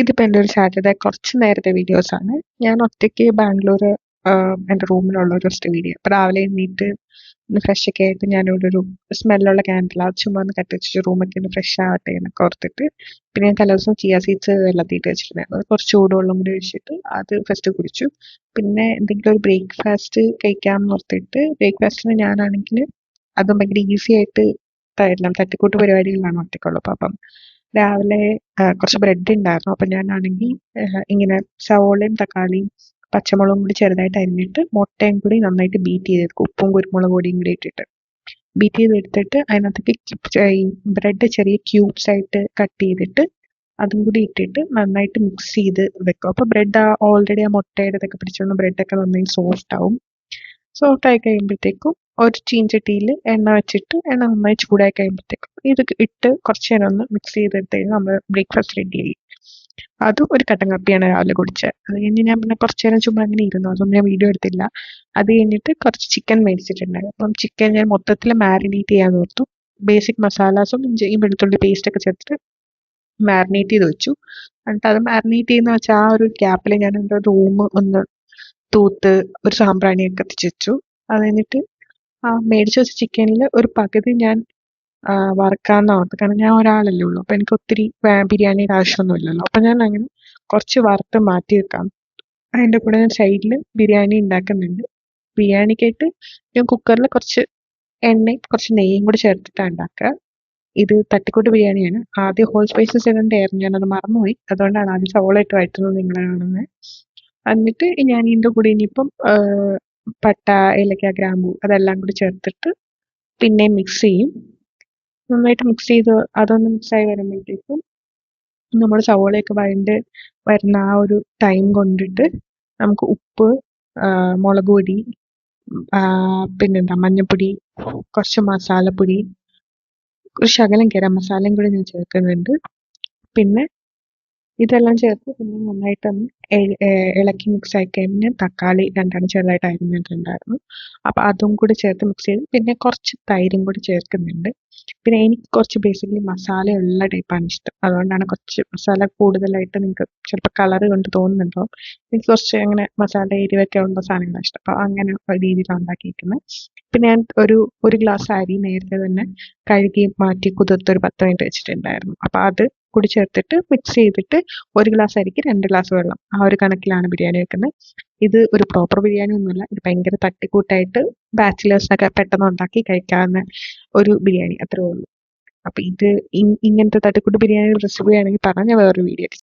ഇതിപ്പോൾ എൻ്റെ ഒരു സാറ്റർഡേ കുറച്ച് നേരത്തെ വീഡിയോസാണ്. ഞാൻ ഒറ്റയ്ക്ക് ബാംഗ്ലൂർ എൻ്റെ റൂമിലുള്ള ഒരു ജസ്റ്റ് വീഡിയോ. അപ്പോൾ രാവിലെ എണീറ്റ് ഒന്ന് ഫ്രഷ് ഒക്കെ ആയിട്ട് ഞാനിവിടെ ഒരു സ്മെല്ലുള്ള ക്യാൻഡിൽ അത് ചുമ്മാ ഒന്ന് കത്തിച്ച് റൂമൊക്കെ ഒന്ന് ഫ്രഷ് ആവട്ടെ എന്നൊക്കെ ഓർത്തിട്ട് പിന്നെ ഞാൻ തലേദിവസം ചിയ സീഡ്സ് വെള്ളത്തിയിട്ട് വെച്ചിട്ടുണ്ടായിരുന്നു. അത് കുറച്ച് ചൂടുവെള്ളം കൂടി ഒഴിച്ചിട്ട് അത് ഫസ്റ്റ് കുടിച്ചു. പിന്നെ എന്തെങ്കിലും ഒരു ബ്രേക്ക്ഫാസ്റ്റ് കഴിക്കാമെന്ന് ഓർത്തിട്ട് ബ്രേക്ക്ഫാസ്റ്റിന് ഞാനാണെങ്കിൽ അതും ഭയങ്കര ഈസി ആയിട്ട് എല്ലാം തട്ടിക്കൂട്ട് പരിപാടികളാണ് ഒറ്റയ്ക്കുള്ളത്. അപ്പം രാവിലെ കുറച്ച് ബ്രെഡ് ഉണ്ടായിരുന്നു. അപ്പം ഞാനാണെങ്കിൽ ഇങ്ങനെ സവോളയും തക്കാളിയും പച്ചമുളകും കൂടി ചെറുതായിട്ട് അരിഞ്ഞിട്ട് മുട്ടയും കൂടി നന്നായിട്ട് ബീറ്റ് ചെയ്തെടുക്കും, ഉപ്പും കുരുമുളക് പൊടിയും കൂടി ഇട്ടിട്ട് ബീറ്റ് ചെയ്തെടുത്തിട്ട് അതിനകത്തേക്ക് ഈ ബ്രെഡ് ചെറിയ ക്യൂബ്സ് ആയിട്ട് കട്ട് ചെയ്തിട്ട് അതും കൂടി ഇട്ടിട്ട് നന്നായിട്ട് മിക്സ് ചെയ്ത് വെക്കും. അപ്പോൾ ബ്രെഡ് ഓൾറെഡി ആ മുട്ടയുടെ ഇതൊക്കെ പിടിച്ചുകൊണ്ട് ബ്രെഡൊക്കെ നന്നായി സോഫ്റ്റ് ആവും. സോഫ്റ്റ് ആയി കഴിയുമ്പോഴത്തേക്കും ഒരു ചീൻചട്ടിയിൽ എണ്ണ വെച്ചിട്ട് എണ്ണ നന്നായി ചൂടായി കഴിയുമ്പോഴത്തേക്കും ഇത് ഇട്ട് കുറച്ച് നേരം ഒന്ന് മിക്സ് ചെയ്തെടുത്ത് കഴിഞ്ഞാൽ നമ്മൾ ബ്രേക്ക്ഫാസ്റ്റ് റെഡിയായി. അതും ഒരു കട്ടൻ കാപ്പിയാണ് രാവിലെ കുടിച്ചത്. അത് കഴിഞ്ഞ് ഞാൻ പിന്നെ കുറച്ച് നേരം ചുമ്മാ അങ്ങനെ ഇരുന്നു, അതൊന്നും ഞാൻ വീഡിയോ എടുത്തില്ല. അത് കഴിഞ്ഞിട്ട് കുറച്ച് ചിക്കൻ മേടിച്ചിട്ടുണ്ടായിരുന്നു. അപ്പം ചിക്കൻ ഞാൻ മൊത്തത്തിൽ മാരിനേറ്റ് ചെയ്യാൻ ഓർത്തു. ബേസിക് മസാലാസും ഇഞ്ചിയും വെളുത്തുള്ളി പേസ്റ്റൊക്കെ ചേർത്തിട്ട് മാരിനേറ്റ് ചെയ്ത് വെച്ചു. എന്നിട്ട് അത് മാരിനേറ്റ് ചെയ്യുന്ന വെച്ചാൽ ആ ഒരു ഗ്യാപ്പിൽ ഞാൻ എൻ്റെ റൂം ഒന്ന് തൂത്ത് ഒരു സാമ്പ്രാണിയൊക്കെ കത്തിച്ച് വെച്ചു. അത് കഴിഞ്ഞിട്ട് ആ മേടിച്ച് വെച്ച ചിക്കനിൽ ഒരു പകുതി ഞാൻ വറുക്കാമെന്നാണ് ഓർത്തത്. കാരണം ഞാൻ ഒരാളല്ലേ ഉള്ളൂ, അപ്പോൾ എനിക്ക് ഒത്തിരി ബിരിയാണിയുടെ ആവശ്യമൊന്നുമില്ലല്ലോ. അപ്പം ഞാൻ അങ്ങനെ കുറച്ച് വറുത്ത് മാറ്റി വെക്കാം. അതിൻ്റെ കൂടെ ഞാൻ സൈഡിൽ ബിരിയാണി ഉണ്ടാക്കുന്നുണ്ട്. ബിരിയാണിക്കായിട്ട് ഞാൻ കുക്കറിൽ കുറച്ച് എണ്ണയും കുറച്ച് നെയ്യും കൂടി ചേർത്തിട്ടാണ് ഉണ്ടാക്കുക. ഇത് തട്ടിക്കൂട്ട് ബിരിയാണിയാണ്. ആദ്യം ഹോൾ സ്പൈസസ് ഇടണ്ടായിരുന്നു, ഞാനത് മറന്നുപോയി. അതുകൊണ്ടാണ് ആദ്യം സവോള ഇട്ട് വഴറ്റുന്നത് നിങ്ങൾ കാണുന്നത്. എന്നിട്ട് ഞാൻ ഇതിൻ്റെ കൂടെ ഇനിയിപ്പം പട്ട, ഏലക്ക, ഗ്രാമ്പൂ അതെല്ലാം കൂടി ചേർത്തിട്ട് പിന്നെ മിക്സ് ചെയ്യും. നന്നായിട്ട് മിക്സ് ചെയ്ത് അതൊന്ന് മിക്സായി വരുമ്പോഴത്തേക്കും നമ്മൾ സവോളയൊക്കെ വരുന്ന ആ ഒരു ടൈം കൊണ്ടിട്ട് നമുക്ക് ഉപ്പ്, മുളക് പൊടി, പിന്നെന്താ മഞ്ഞൾപ്പൊടി, കുറച്ച് മസാലപ്പൊടി, ഒരു ശകലം ഗരം മസാലയും കൂടി ഞാൻ ചേർക്കുന്നുണ്ട്. പിന്നെ ഇതെല്ലാം ചേർത്ത് പിന്നെ നന്നായിട്ടൊന്ന് ഇളക്കി മിക്സ് ആയി കഴിയുമ്പോൾ തക്കാളി രണ്ടെണ്ണം ചെറുതായിട്ട് അരിഞ്ഞിട്ടുണ്ടായിരുന്നു. അപ്പോൾ അതും കൂടി ചേർത്ത് മിക്സ് ചെയ്ത് പിന്നെ കുറച്ച് തൈരും കൂടി ചേർക്കുന്നുണ്ട്. പിന്നെ എനിക്ക് കുറച്ച് ബേസിക്കലി മസാലയുള്ള ടൈപ്പാണ് ഇഷ്ടം. അതുകൊണ്ടാണ് കുറച്ച് മസാല കൂടുതലായിട്ട് നിങ്ങൾക്ക് ചിലപ്പോൾ കളറ് കൊണ്ട് തോന്നുന്നുണ്ടാവും. എനിക്ക് കുറച്ച് അങ്ങനെ മസാല എരിവൊക്കെ ഉള്ള സാധനങ്ങളാണ് ഇഷ്ടം. അപ്പോൾ അങ്ങനെ രീതിയിലാണ് ഉണ്ടാക്കിയിരിക്കുന്നത്. പിന്നെ ഞാൻ ഒരു ഗ്ലാസ് അരി നേരത്തെ തന്നെ കഴുകി മാറ്റി കുതിർത്തൊരു 10 മിനിറ്റ് വെച്ചിട്ടുണ്ടായിരുന്നു. അപ്പോൾ അത് കൂടി ചേർത്തിട്ട് മിക്സ് ചെയ്തിട്ട് 1 ഗ്ലാസ് അരിക്ക് 2 ഗ്ലാസ് വെള്ളം, ആ ഒരു കണക്കിലാണ് ബിരിയാണി വെക്കുന്നത്. ഇത് ഒരു പ്രോപ്പർ ബിരിയാണി ഒന്നുമല്ല, ഇത് ഭയങ്കര തട്ടിക്കൂട്ടായിട്ട് ബാച്ചിലേഴ്സിനൊക്കെ പെട്ടെന്ന് ഉണ്ടാക്കി കഴിക്കാവുന്ന ഒരു ബിരിയാണി, അത്രേ ഉള്ളൂ. അപ്പോൾ ഇത് ഇങ്ങനത്തെ തട്ടിക്കൂട്ട് ബിരിയാണി റെസിപ്പി ആണെങ്കിൽ പറഞ്ഞ വേറൊരു വീഡിയോ